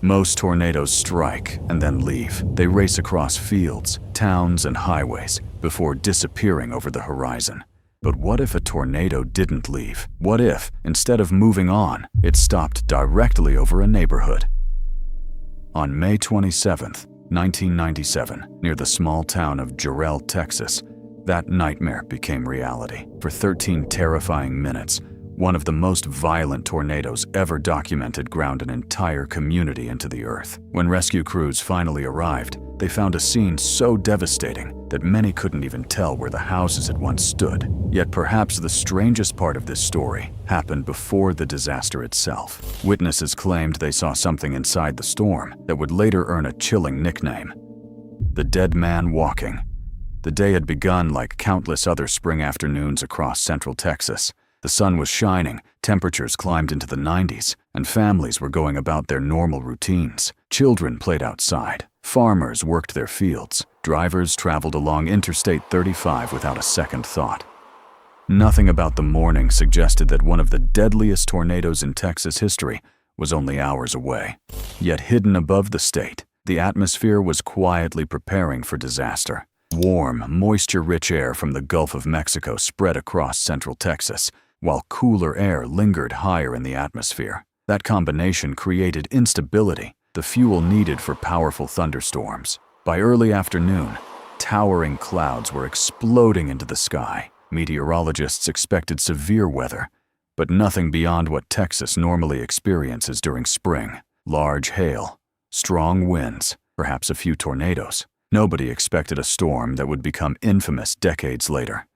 Most tornadoes strike and then leave. They race across fields, towns, and highways before disappearing over the horizon. But what if a tornado didn't leave? What if, instead of moving on, it stopped directly over a neighborhood? On May 27, 1997, near the small town of Jarrell, Texas, that nightmare became reality. For 13 terrifying minutes, one of the most violent tornadoes ever documented ground an entire community into the earth. When rescue crews finally arrived, they found a scene so devastating that many couldn't even tell where the houses had once stood. Yet perhaps the strangest part of this story happened before the disaster itself. Witnesses claimed they saw something inside the storm that would later earn a chilling nickname: the Dead Man Walking. The day had begun like countless other spring afternoons across central Texas. The sun was shining, temperatures climbed into the 90s, and families were going about their normal routines. Children played outside, farmers worked their fields, drivers traveled along Interstate 35 without a second thought. Nothing about the morning suggested that one of the deadliest tornadoes in Texas history was only hours away. Yet hidden above the state, the atmosphere was quietly preparing for disaster. Warm, moisture-rich air from the Gulf of Mexico spread across central Texas, while cooler air lingered higher in the atmosphere. That combination created instability, the fuel needed for powerful thunderstorms. By early afternoon, towering clouds were exploding into the sky. Meteorologists expected severe weather, but nothing beyond what Texas normally experiences during spring. Large hail, strong winds, perhaps a few tornadoes. Nobody expected a storm that would become infamous decades later.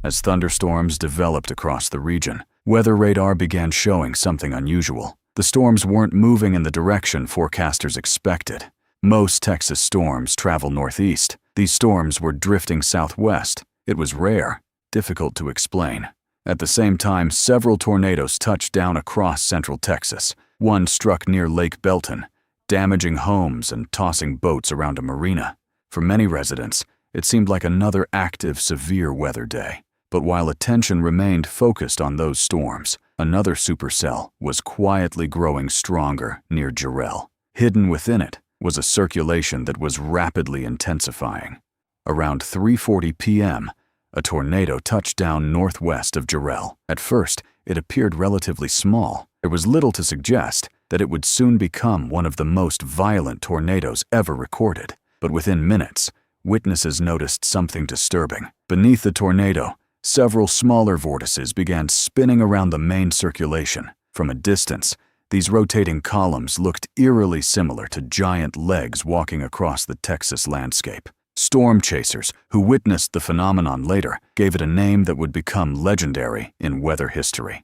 As thunderstorms developed across the region, weather radar began showing something unusual. The storms weren't moving in the direction forecasters expected. Most Texas storms travel northeast. These storms were drifting southwest. It was rare, difficult to explain. At the same time, several tornadoes touched down across central Texas. One struck near Lake Belton, damaging homes and tossing boats around a marina. For many residents, it seemed like another active, severe weather day. But while attention remained focused on those storms, another supercell was quietly growing stronger near Jarrell. Hidden within it was a circulation that was rapidly intensifying. Around 3:40 p.m., a tornado touched down northwest of Jarrell. At first, it appeared relatively small. There was little to suggest that it would soon become one of the most violent tornadoes ever recorded. But within minutes, witnesses noticed something disturbing. Beneath the tornado, several smaller vortices began spinning around the main circulation. From a distance, these rotating columns looked eerily similar to giant legs walking across the Texas landscape. Storm chasers, who witnessed the phenomenon later, gave it a name that would become legendary in weather history: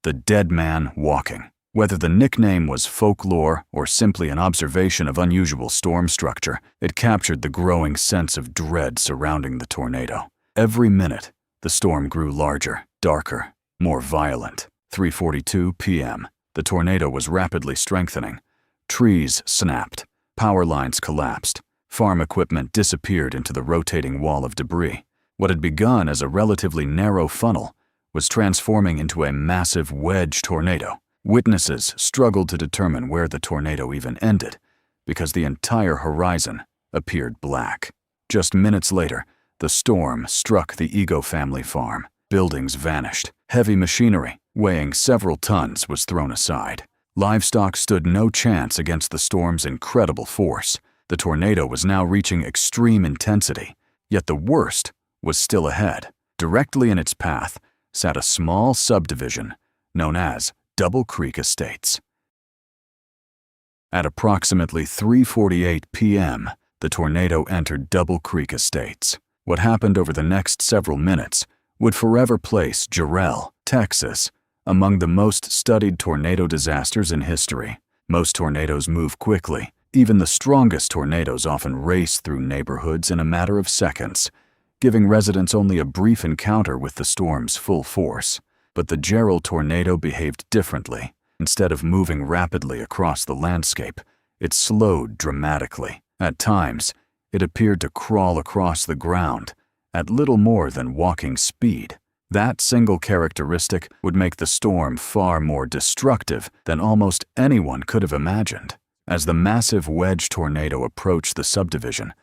the Dead Man Walking. Whether the nickname was folklore or simply an observation of unusual storm structure, it captured the growing sense of dread surrounding the tornado. Every minute, the storm grew larger, darker, more violent. 3:42 p.m. The tornado was rapidly strengthening. Trees snapped, power lines collapsed, farm equipment disappeared into the rotating wall of debris. What had begun as a relatively narrow funnel was transforming into a massive wedge tornado. Witnesses struggled to determine where the tornado even ended, because the entire horizon appeared black. Just minutes later, the storm struck the Ego family farm. Buildings vanished. Heavy machinery, weighing several tons, was thrown aside. Livestock stood no chance against the storm's incredible force. The tornado was now reaching extreme intensity, yet the worst was still ahead. Directly in its path sat a small subdivision known as Double Creek Estates. At approximately 3:48 p.m., the tornado entered Double Creek Estates. What happened over the next several minutes would forever place Jarrell, Texas, among the most studied tornado disasters in history. Most tornadoes move quickly. Even the strongest tornadoes often race through neighborhoods in a matter of seconds, giving residents only a brief encounter with the storm's full force. But the Jarrell tornado behaved differently. Instead of moving rapidly across the landscape, it slowed dramatically. At times, it appeared to crawl across the ground at little more than walking speed. That single characteristic would make the storm far more destructive than almost anyone could have imagined. As the massive wedge tornado approached the subdivision,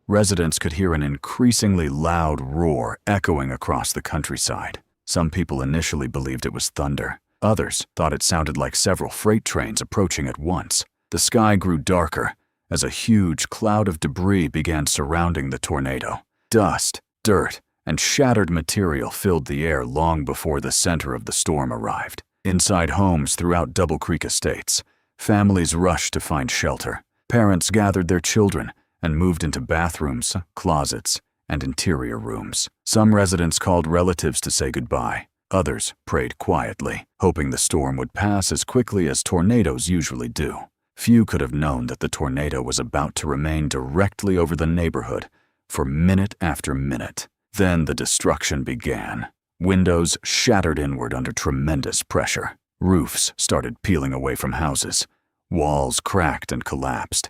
residents could hear an increasingly loud roar echoing across the countryside. Some people initially believed it was thunder. Others thought it sounded like several freight trains approaching at once. The sky grew darker as a huge cloud of debris began surrounding the tornado. Dust, dirt, and shattered material filled the air long before the center of the storm arrived. Inside homes throughout Double Creek Estates, families rushed to find shelter. Parents gathered their children and moved into bathrooms, closets, and interior rooms. Some residents called relatives to say goodbye. Others prayed quietly, hoping the storm would pass as quickly as tornadoes usually do. Few could have known that the tornado was about to remain directly over the neighborhood for minute after minute. Then the destruction began. Windows shattered inward under tremendous pressure. Roofs started peeling away from houses. Walls cracked and collapsed.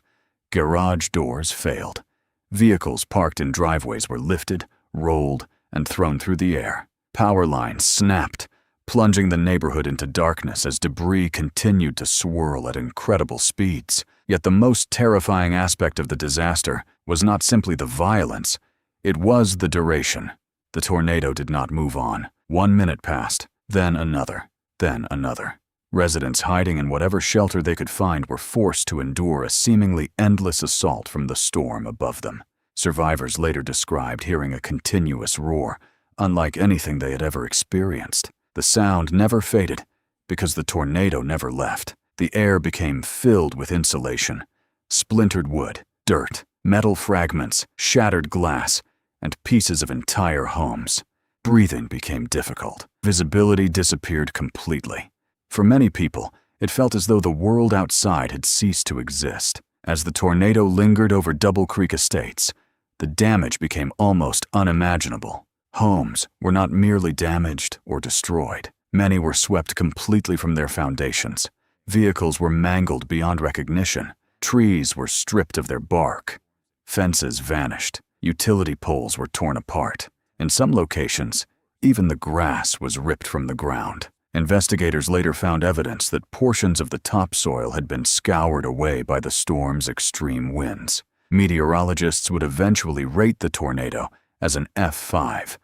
Garage doors failed. Vehicles parked in driveways were lifted, rolled, and thrown through the air. Power lines snapped, plunging the neighborhood into darkness as debris continued to swirl at incredible speeds. Yet the most terrifying aspect of the disaster was not simply the violence, it was the duration. The tornado did not move on. 1 minute passed, then another, then another. Residents hiding in whatever shelter they could find were forced to endure a seemingly endless assault from the storm above them. Survivors later described hearing a continuous roar, unlike anything they had ever experienced. The sound never faded because the tornado never left. The air became filled with insulation, splintered wood, dirt, metal fragments, shattered glass, and pieces of entire homes. Breathing became difficult. Visibility disappeared completely. For many people, it felt as though the world outside had ceased to exist. As the tornado lingered over Double Creek Estates, the damage became almost unimaginable. Homes were not merely damaged or destroyed. Many were swept completely from their foundations. Vehicles were mangled beyond recognition. Trees were stripped of their bark. Fences vanished. Utility poles were torn apart. In some locations, even the grass was ripped from the ground. Investigators later found evidence that portions of the topsoil had been scoured away by the storm's extreme winds. Meteorologists would eventually rate the tornado as an F5,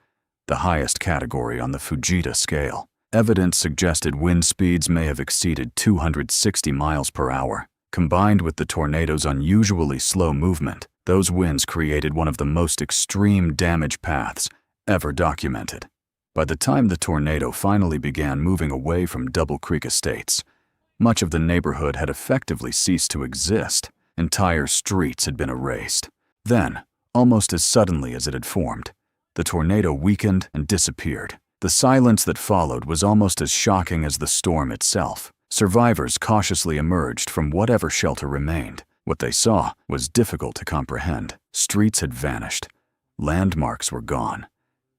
the highest category on the Fujita Scale. Evidence suggested wind speeds may have exceeded 260 miles per hour. Combined with the tornado's unusually slow movement, those winds created one of the most extreme damage paths ever documented. By the time the tornado finally began moving away from Double Creek Estates, much of the neighborhood had effectively ceased to exist. Entire streets had been erased. Then, almost as suddenly as it had formed, the tornado weakened and disappeared. The silence that followed was almost as shocking as the storm itself. Survivors cautiously emerged from whatever shelter remained. What they saw was difficult to comprehend. Streets had vanished. Landmarks were gone.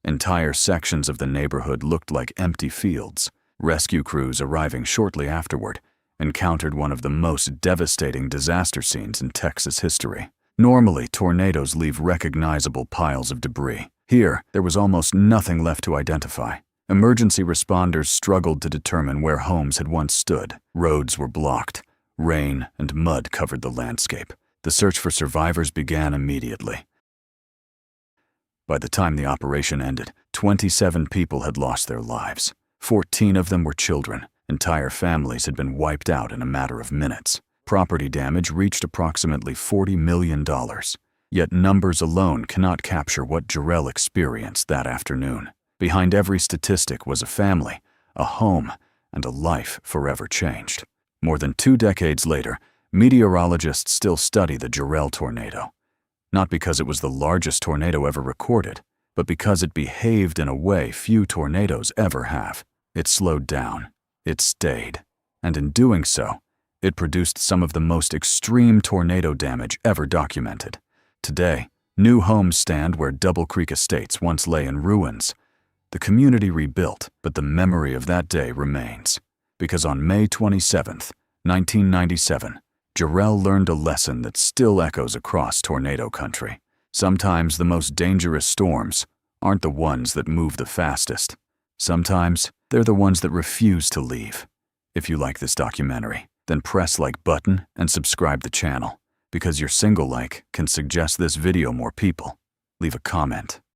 Entire sections of the neighborhood looked like empty fields. Rescue crews arriving shortly afterward encountered one of the most devastating disaster scenes in Texas history. Normally, tornadoes leave recognizable piles of debris. Here, there was almost nothing left to identify. Emergency responders struggled to determine where homes had once stood. Roads were blocked. Rain and mud covered the landscape. The search for survivors began immediately. By the time the operation ended, 27 people had lost their lives. 14 of them were children. Entire families had been wiped out in a matter of minutes. Property damage reached approximately $40 million. Yet numbers alone cannot capture what Jarrell experienced that afternoon. Behind every statistic was a family, a home, and a life forever changed. More than 2 decades later, meteorologists still study the Jarrell tornado. Not because it was the largest tornado ever recorded, but because it behaved in a way few tornadoes ever have. It slowed down. It stayed. And in doing so, it produced some of the most extreme tornado damage ever documented. Today, new homes stand where Double Creek Estates once lay in ruins. The community rebuilt, but the memory of that day remains. Because on May 27, 1997, Jarrell learned a lesson that still echoes across tornado country. Sometimes the most dangerous storms aren't the ones that move the fastest. Sometimes, they're the ones that refuse to leave. If you like this documentary, then press like button and subscribe the channel, because your single like can suggest this video more people. Leave a comment.